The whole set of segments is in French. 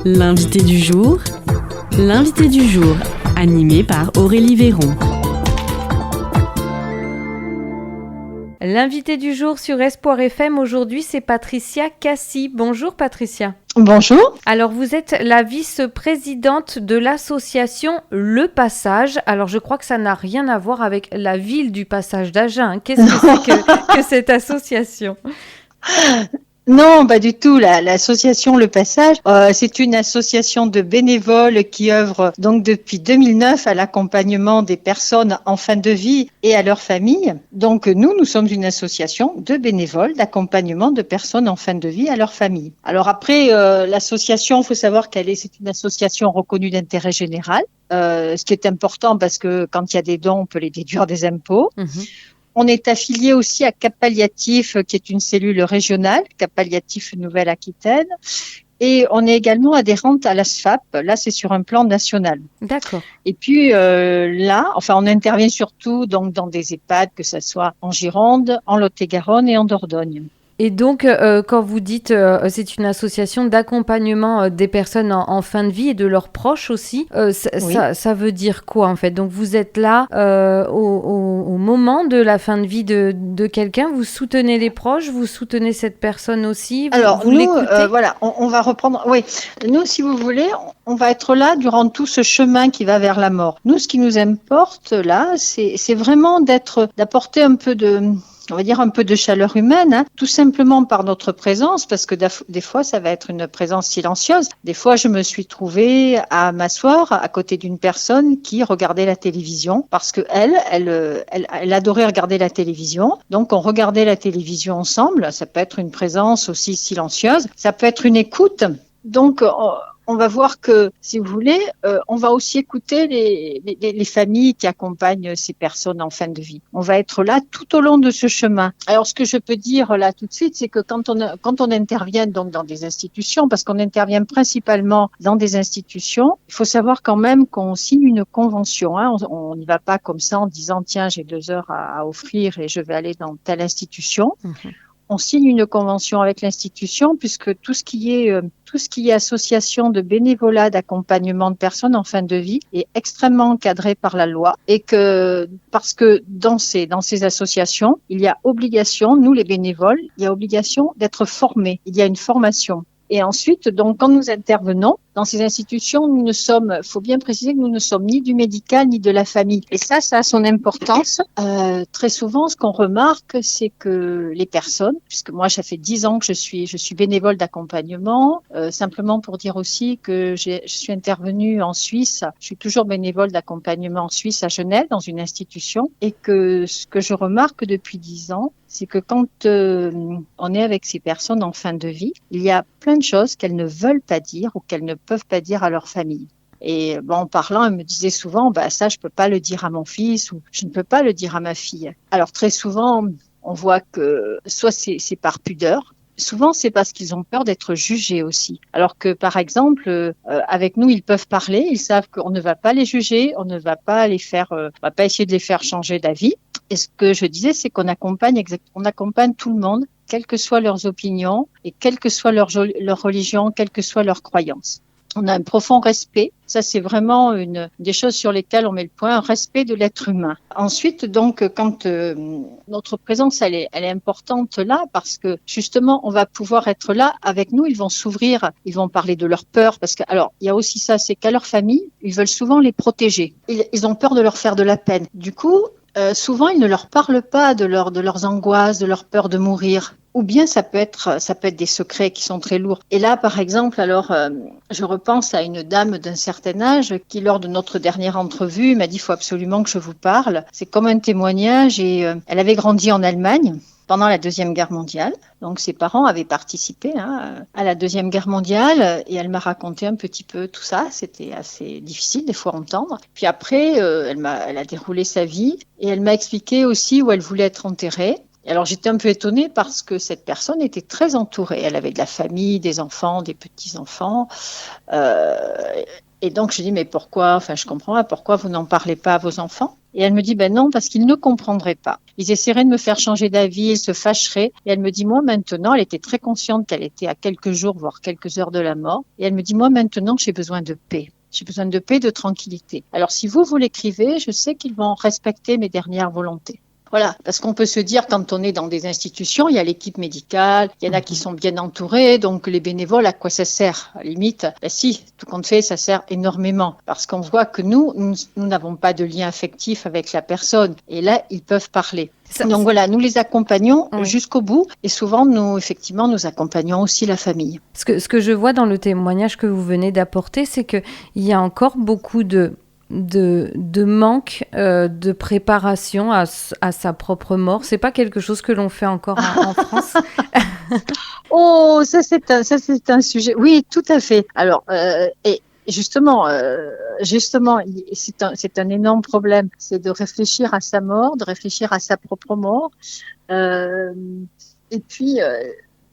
L'invité du jour, animé par Aurélie Véron. L'invité du jour sur Espoir FM aujourd'hui, c'est Patricia Cassi. Bonjour Patricia. Bonjour. Alors vous êtes la vice-présidente de l'association Le Passage. Alors je crois que ça n'a rien à voir avec la ville du Passage d'Agen. Qu'est-ce que c'est que cette association ? Non, pas du tout. L'association Le Passage, c'est une association de bénévoles qui œuvre donc depuis 2009 à l'accompagnement des personnes en fin de vie et à leurs familles. Donc nous sommes une association de bénévoles d'accompagnement de personnes en fin de vie et à leurs familles. Alors après, l'association, il faut savoir c'est une association reconnue d'intérêt général, ce qui est important parce que quand il y a des dons, on peut les déduire des impôts. On est affilié aussi à Cap Palliatif, qui est une cellule régionale, Cap Palliatif Nouvelle-Aquitaine. Et on est également adhérente à l'ASFAP. Là, c'est sur un plan national. D'accord. Et puis on intervient surtout donc dans des EHPAD, que ce soit en Gironde, en Lot-et-Garonne et en Dordogne. Et donc, quand vous dites c'est une association d'accompagnement des personnes en fin de vie et de leurs proches aussi, Oui. ça veut dire quoi en fait ? Donc, vous êtes là au moment de la fin de vie de quelqu'un, vous soutenez les proches, vous soutenez cette personne aussi, vous nous, l'écoutez ? on va reprendre. Oui, nous, si vous voulez, on va être là durant tout ce chemin qui va vers la mort. Nous, ce qui nous importe là, c'est vraiment d'apporter un peu de chaleur humaine, tout simplement par notre présence, parce que des fois, ça va être une présence silencieuse. Des fois, je me suis trouvée à m'asseoir à côté d'une personne qui regardait la télévision, parce que elle adorait regarder la télévision. Donc, on regardait la télévision ensemble. Ça peut être une présence aussi silencieuse. Ça peut être une écoute. Donc, on va voir que, si vous voulez, on va aussi écouter les familles qui accompagnent ces personnes en fin de vie. On va être là tout au long de ce chemin. Alors, ce que je peux dire là tout de suite, c'est que quand on intervient donc dans des institutions, parce qu'on intervient principalement dans des institutions, il faut savoir quand même qu'on signe une convention. On n'y va pas comme ça en disant tiens, j'ai 2 heures à offrir et je vais aller dans telle institution. On signe une convention avec l'institution puisque tout ce qui est association de bénévolat d'accompagnement de personnes en fin de vie est extrêmement encadré par la loi et parce que dans ces associations, il y a obligation, nous les bénévoles, il y a obligation d'être formés. Il y a une formation. Et ensuite, donc, quand nous intervenons dans ces institutions, faut bien préciser que nous ne sommes ni du médical ni de la famille. Et ça a son importance. Très souvent, ce qu'on remarque, c'est que les personnes, puisque moi, ça fait 10 ans que je suis bénévole d'accompagnement, simplement pour dire aussi que je suis intervenue en Suisse. Je suis toujours bénévole d'accompagnement en Suisse à Genève, dans une institution. Et que ce que je remarque depuis 10 ans, c'est que quand on est avec ces personnes en fin de vie, il y a plein de choses qu'elles ne veulent pas dire ou qu'elles ne peuvent pas dire à leur famille. Et en parlant, elle me disait souvent, ça, je peux pas le dire à mon fils ou je ne peux pas le dire à ma fille. Alors très souvent, on voit que soit c'est par pudeur, souvent c'est parce qu'ils ont peur d'être jugés aussi. Alors que par exemple, avec nous, ils peuvent parler, ils savent qu'on ne va pas les juger, on ne va pas on va pas essayer de les faire changer d'avis. Et ce que je disais, c'est qu'on accompagne tout le monde, quelles que soient leurs opinions et quelle que soit leur religion, quelle que soit leur croyance. On a un profond respect. Ça, c'est vraiment une des choses sur lesquelles on met le point, un respect de l'être humain. Ensuite, donc, quand notre présence, elle est importante là, parce que justement, on va pouvoir être là avec nous. Ils vont s'ouvrir, ils vont parler de leur peur, parce que, alors, il y a aussi ça, c'est qu'à leur famille, ils veulent souvent les protéger. Ils ont peur de leur faire de la peine. Du coup, souvent, ils ne leur parlent pas de leurs angoisses, de leur peur de mourir. Ou bien ça peut être des secrets qui sont très lourds. Et là, par exemple, je repense à une dame d'un certain âge qui, lors de notre dernière entrevue, m'a dit « il faut absolument que je vous parle ». C'est comme un témoignage et elle avait grandi en Allemagne pendant la Deuxième Guerre mondiale. Donc ses parents avaient participé à la Deuxième Guerre mondiale et elle m'a raconté un petit peu tout ça. C'était assez difficile des fois à entendre. Puis après, elle a déroulé sa vie et elle m'a expliqué aussi où elle voulait être enterrée. Alors j'étais un peu étonnée parce que cette personne était très entourée. Elle avait de la famille, des enfants, des petits-enfants. Et donc je dis mais pourquoi, je comprends pas, pourquoi vous n'en parlez pas à vos enfants ? Et elle me dit, ben non, parce qu'ils ne comprendraient pas. Ils essaieraient de me faire changer d'avis, ils se fâcheraient. Et elle me dit, moi maintenant, elle était très consciente qu'elle était à quelques jours, voire quelques heures de la mort. Et elle me dit, moi maintenant, j'ai besoin de paix. J'ai besoin de paix, de tranquillité. Alors si vous l'écrivez, je sais qu'ils vont respecter mes dernières volontés. Voilà, parce qu'on peut se dire, quand on est dans des institutions, il y a l'équipe médicale, il y en a qui sont bien entourés, donc les bénévoles, à quoi ça sert? À la limite, ben si, tout compte fait, ça sert énormément, parce qu'on voit que nous n'avons pas de lien affectif avec la personne, et là, ils peuvent parler. Donc voilà, nous les accompagnons jusqu'au bout, et souvent, effectivement, nous accompagnons aussi la famille. Ce que je vois dans le témoignage que vous venez d'apporter, c'est qu'il y a encore beaucoup de manque de préparation à sa propre mort. C'est pas quelque chose que l'on fait encore en France. Oh, ça c'est un sujet. Oui, tout à fait. Alors, et justement, c'est un énorme problème. C'est de réfléchir à sa mort, de réfléchir à sa propre mort. Et puis,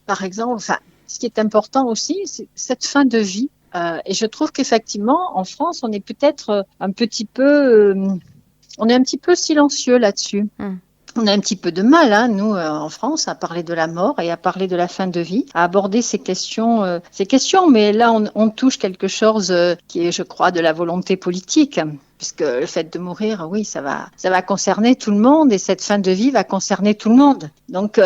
par exemple, enfin, ce qui est important aussi, c'est cette fin de vie. Et je trouve qu'effectivement, en France, on est peut-être un petit peu silencieux là-dessus. On a un petit peu de mal, nous, en France, à parler de la mort et à parler de la fin de vie, à aborder ces questions. Mais là, on touche quelque chose qui est, je crois, de la volonté politique. Puisque le fait de mourir, oui, ça va concerner tout le monde et cette fin de vie va concerner tout le monde. Donc,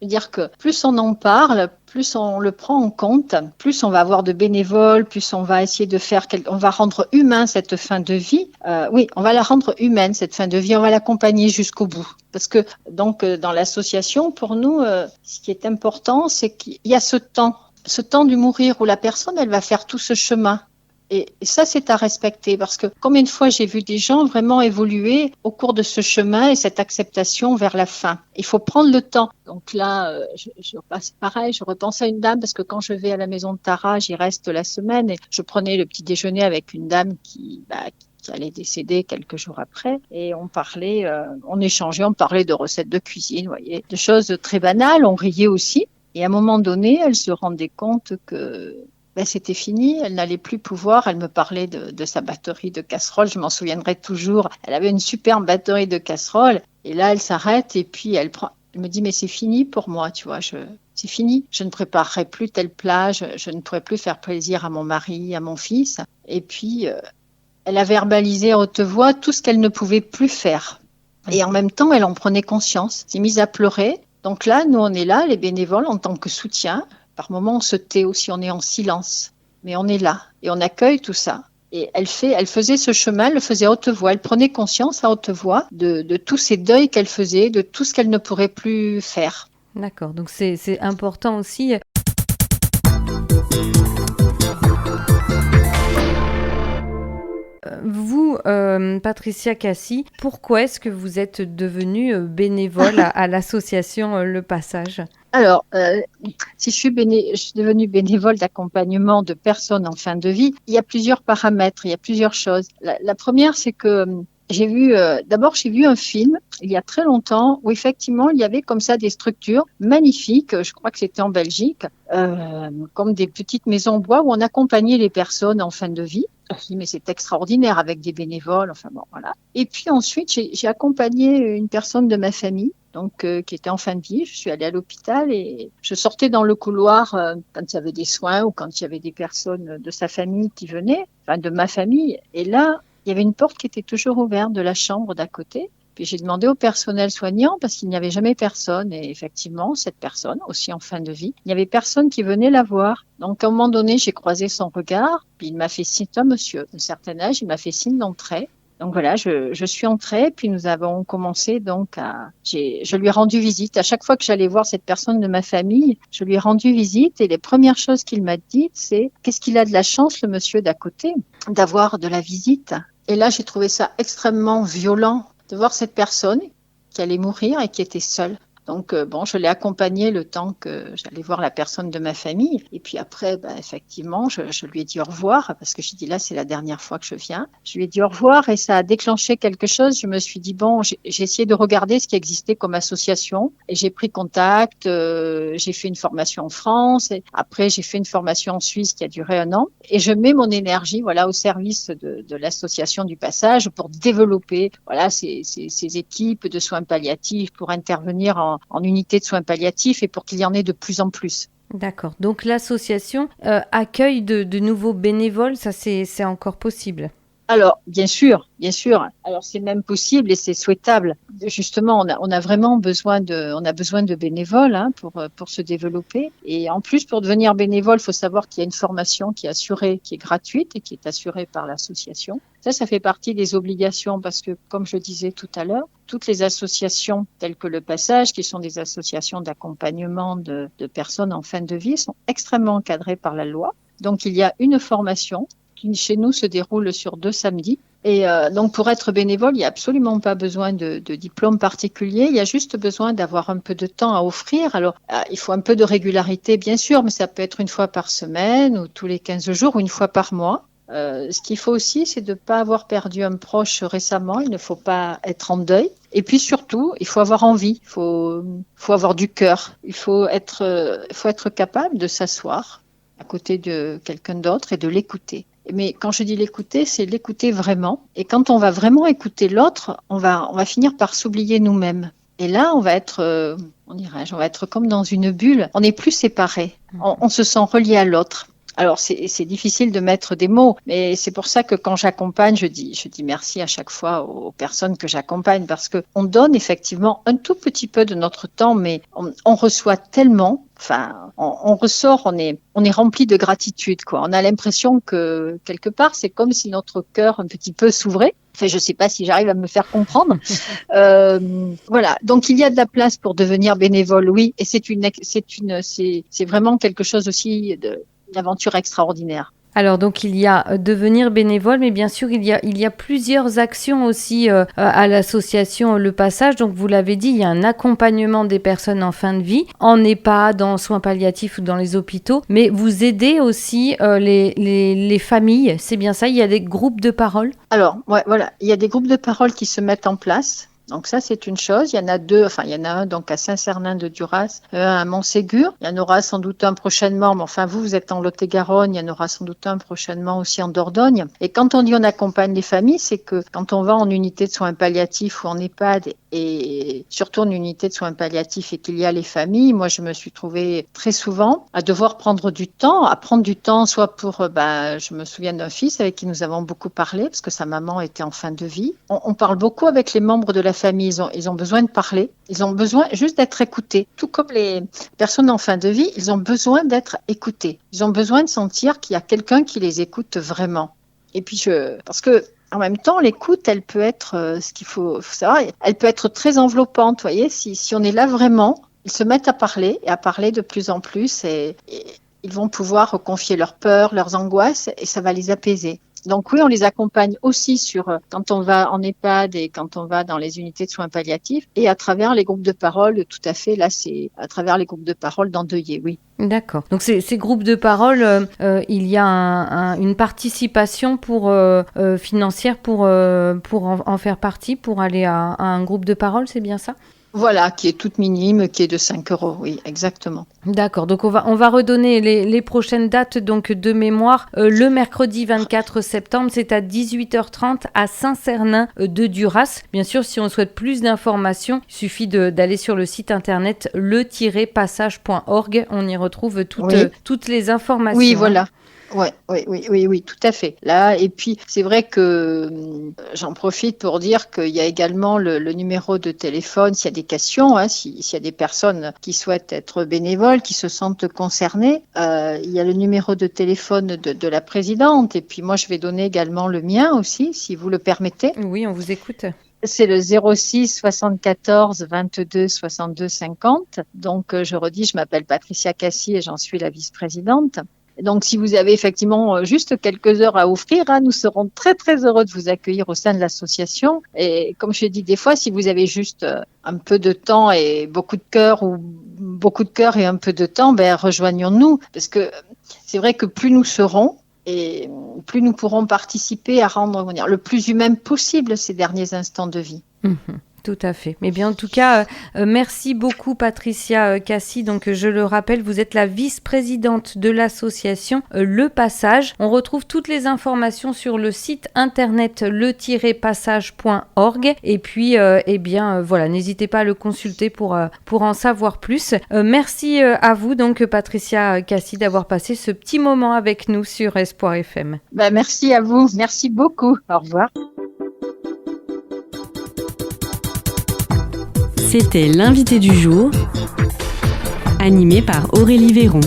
dire que plus on en parle, plus on le prend en compte, plus on va avoir de bénévoles, plus on va essayer de on va rendre humain cette fin de vie. Oui, on va la rendre humaine, cette fin de vie, on va l'accompagner jusqu'au bout. Parce que, donc, dans l'association, pour nous, ce qui est important, c'est qu'il y a ce temps du mourir où la personne, elle va faire tout ce chemin. Et ça, c'est à respecter parce que combien de fois j'ai vu des gens vraiment évoluer au cours de ce chemin et cette acceptation vers la fin. Il faut prendre le temps. Donc là, je repense à une dame parce que quand je vais à la maison de Tara, j'y reste la semaine et je prenais le petit déjeuner avec une dame qui allait décéder quelques jours après et on parlait, on échangeait, on parlait de recettes de cuisine, vous voyez, de choses très banales, on riait aussi. Et à un moment donné, elle se rendait compte que c'était fini, elle n'allait plus pouvoir. Elle me parlait de sa batterie de casseroles, je m'en souviendrai toujours. Elle avait une superbe batterie de casseroles et là elle s'arrête et puis elle me dit mais c'est fini pour moi, tu vois, c'est fini. Je ne préparerai plus tel plat, je ne pourrai plus faire plaisir à mon mari, à mon fils. Et puis elle a verbalisé à haute voix tout ce qu'elle ne pouvait plus faire. Et en même temps, elle en prenait conscience, s'est mise à pleurer. Donc là, nous on est là, les bénévoles, en tant que soutien. Par moments, on se tait aussi, on est en silence. Mais on est là et on accueille tout ça. Et elle faisait ce chemin, elle le faisait à haute voix. Elle prenait conscience à haute voix de tous ces deuils qu'elle faisait, de tout ce qu'elle ne pourrait plus faire. D'accord, donc c'est important aussi. Vous, Patricia Cassis, pourquoi est-ce que vous êtes devenue bénévole à l'association Le Passage ? Alors, si je suis devenue bénévole d'accompagnement de personnes en fin de vie, il y a plusieurs paramètres, il y a plusieurs choses. La première, c'est que j'ai vu un film il y a très longtemps où effectivement il y avait comme ça des structures magnifiques, je crois que c'était en Belgique, comme des petites maisons en bois où on accompagnait les personnes en fin de vie. Je me dis, mais c'est extraordinaire avec des bénévoles, enfin bon, voilà. Et puis ensuite, j'ai accompagné une personne de ma famille, donc qui était en fin de vie. Je suis allée à l'hôpital et je sortais dans le couloir quand il y avait des soins ou quand il y avait des personnes de sa famille qui venaient, enfin de ma famille. Et là, il y avait une porte qui était toujours ouverte de la chambre d'à côté. Puis j'ai demandé au personnel soignant parce qu'il n'y avait jamais personne. Et effectivement, cette personne, aussi en fin de vie, il n'y avait personne qui venait la voir. Donc à un moment donné, j'ai croisé son regard. Puis il m'a fait signe, un monsieur d'un certain âge, il m'a fait signe d'entrer. Donc voilà, je suis entrée, puis nous avons commencé donc je lui ai rendu visite. À chaque fois que j'allais voir cette personne de ma famille, je lui ai rendu visite et les premières choses qu'il m'a dites, c'est qu'est-ce qu'il a de la chance, le monsieur d'à côté, d'avoir de la visite. Et là, j'ai trouvé ça extrêmement violent de voir cette personne qui allait mourir et qui était seule. Donc, bon, je l'ai accompagné le temps que j'allais voir la personne de ma famille. Et puis après, effectivement, je lui ai dit au revoir parce que j'ai dit là, c'est la dernière fois que je viens. Je lui ai dit au revoir et ça a déclenché quelque chose. Je me suis dit, bon, j'ai essayé de regarder ce qui existait comme association et j'ai pris contact. J'ai fait une formation en France et après, j'ai fait une formation en Suisse qui a duré 1 an. Et je mets mon énergie, voilà, au service de l'association du Passage pour développer, voilà, ces équipes de soins palliatifs, pour intervenir en unité de soins palliatifs et pour qu'il y en ait de plus en plus. D'accord. Donc l'association accueille de nouveaux bénévoles, ça c'est encore possible. Alors, bien sûr. Alors, c'est même possible et c'est souhaitable. Justement, on a vraiment besoin de bénévoles pour se développer. Et en plus, pour devenir bénévole, il faut savoir qu'il y a une formation qui est assurée, qui est gratuite et qui est assurée par l'association. Ça fait partie des obligations parce que, comme je disais tout à l'heure, toutes les associations telles que le Passage, qui sont des associations d'accompagnement de personnes en fin de vie, sont extrêmement encadrées par la loi. Donc, il y a une formation qui chez nous se déroule sur 2 samedis. Et donc pour être bénévole, il n'y a absolument pas besoin de diplôme particulier, il y a juste besoin d'avoir un peu de temps à offrir. Alors il faut un peu de régularité bien sûr, mais ça peut être 1 fois par semaine ou tous les 15 jours ou 1 fois par mois. Ce qu'il faut aussi, c'est de ne pas avoir perdu un proche récemment, il ne faut pas être en deuil. Et puis surtout, il faut avoir envie, il faut avoir du cœur, il faut être capable de s'asseoir à côté de quelqu'un d'autre et de l'écouter. Mais quand je dis l'écouter, c'est l'écouter vraiment. Et quand on va vraiment écouter l'autre, on va finir par s'oublier nous-mêmes. Et là, on va être comme dans une bulle. On n'est plus séparés. On se sent relié à l'autre. Alors, c'est difficile de mettre des mots, mais c'est pour ça que quand j'accompagne, je dis merci à chaque fois aux personnes que j'accompagne parce que on donne effectivement un tout petit peu de notre temps, mais on reçoit tellement. Enfin, on ressort, on est rempli de gratitude, quoi. On a l'impression que quelque part, c'est comme si notre cœur un petit peu s'ouvrait. Enfin, je sais pas si j'arrive à me faire comprendre. Voilà. Donc, il y a de la place pour devenir bénévole, oui. Et c'est vraiment quelque chose aussi une aventure extraordinaire. Alors donc il y a devenir bénévole, mais bien sûr il y a plusieurs actions aussi à l'association Le Passage. Donc vous l'avez dit, il y a un accompagnement des personnes en fin de vie, en EHPAD, en soins palliatifs ou dans les hôpitaux, mais vous aidez aussi les familles, c'est bien ça? Il y a des groupes de parole? Alors ouais, voilà, il y a des groupes de parole qui se mettent en place. Donc ça, c'est une chose. Il y en a 2, il y en a un donc à Saint-Cernin-de-Duras, un à Montségur. Il y en aura sans doute un prochainement, mais enfin vous êtes en Lot-et-Garonne, il y en aura sans doute un prochainement aussi en Dordogne. Et quand on dit on accompagne les familles, c'est que quand on va en unité de soins palliatifs ou en EHPAD, et surtout en unité de soins palliatifs et qu'il y a les familles, moi je me suis trouvée très souvent à devoir prendre du temps, soit pour, je me souviens d'un fils avec qui nous avons beaucoup parlé, parce que sa maman était en fin de vie. On parle beaucoup avec les membres de la famille, ils ont besoin de parler, ils ont besoin juste d'être écoutés. Tout comme les personnes en fin de vie, ils ont besoin d'être écoutés. Ils ont besoin de sentir qu'il y a quelqu'un qui les écoute vraiment. Et puis parce que en même temps, l'écoute, elle peut être, ce qu'il faut savoir, elle peut être très enveloppante. Vous voyez, si on est là vraiment, ils se mettent à parler et à parler de plus en plus et ils vont pouvoir confier leurs peurs, leurs angoisses et ça va les apaiser. Donc oui, on les accompagne aussi quand on va en EHPAD et quand on va dans les unités de soins palliatifs et à travers les groupes de parole, tout à fait, là c'est à travers les groupes de parole d'endeuillés, oui. D'accord. Donc ces groupes de parole, il y a une participation financière pour en faire partie, pour aller à un groupe de parole, c'est bien ça? Voilà, qui est toute minime, qui est de 5 €, oui, exactement. D'accord, donc on va redonner les prochaines dates donc de mémoire. Le mercredi 24 septembre, c'est à 18h30 à Saint-Cernin-de-Duras. Bien sûr, si on souhaite plus d'informations, il suffit d'aller sur le site internet le-passage.org. On y retrouve toutes les informations. Oui, voilà. Oui, tout à fait. Là, et puis c'est vrai que j'en profite pour dire qu'il y a également le numéro de téléphone s'il y a des questions, s'il y a des personnes qui souhaitent être bénévoles, qui se sentent concernées. Il y a le numéro de téléphone de la présidente, et puis moi je vais donner également le mien aussi, si vous le permettez. Oui, on vous écoute. C'est le 06 74 22 62 50. Donc je redis, je m'appelle Patricia Cassi et j'en suis la vice-présidente. Donc, si vous avez effectivement juste quelques heures à offrir, nous serons très, très heureux de vous accueillir au sein de l'association. Et comme je dis des fois, si vous avez juste un peu de temps et beaucoup de cœur ou beaucoup de cœur et un peu de temps, rejoignons-nous. Parce que c'est vrai que plus nous serons, et plus nous pourrons participer à rendre le plus humain possible ces derniers instants de vie. Tout à fait. Mais bien, en tout cas, merci beaucoup, Patricia Cassis. Donc, je le rappelle, vous êtes la vice-présidente de l'association Le Passage. On retrouve toutes les informations sur le site internet le-passage.org. Et puis, voilà, n'hésitez pas à le consulter pour en savoir plus. Merci à vous, donc, Patricia Cassis, d'avoir passé ce petit moment avec nous sur Espoir FM. Merci à vous. Merci beaucoup. Au revoir. C'était l'invité du jour, animé par Aurélie Véron.